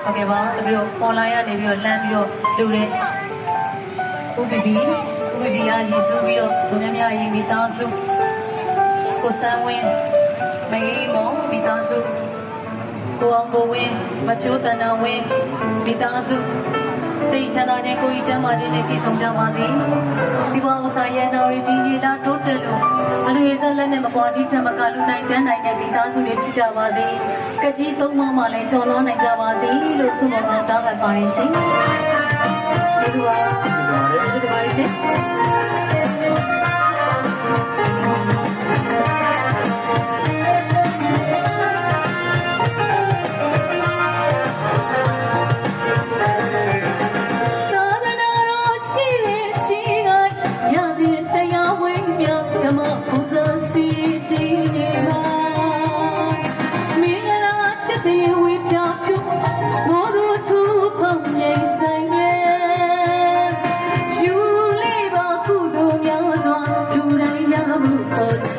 ဟုတ်ကဲ့ပါတပည့်တော် online ကနေပြီးတော့လမ်းပြီးတော့လူတဲ့ဥပ္ပဒီကရည်စူးပြီးတော့ဒုမြမြရေးမိသားစုကိုစန်းဝင်းမအေးမောမိသားစုကိုအောင်ကိုဝင်းမဖြိုးတန်တန်ဝင်းမိသားစုစိတ်ချမ်းသာခြင်းကိုယ်ကြီးချမ်းသာခြင်းနဲ့ပြည့်စုံကြပါစေစီးပွားဥစ္စာရန်တော်ရီရေလာတိုးတက်လို့အလူရည်စက်လက်နဲ့မကွာတိထမကလူနိုင်တန်းနိုင်တဲ့မိသားစုတွေဖြစ်ကြပါစေကကြီးသုံးမောင်းမှလည်းကျော်လွှားနိုင်ကြပါစေလို့ဆုမွန်ကောင်းတောင်းအပ်ပါတယ်ရှင်ကျေးဇူးပါကျေးဇူးပါရှင်Oh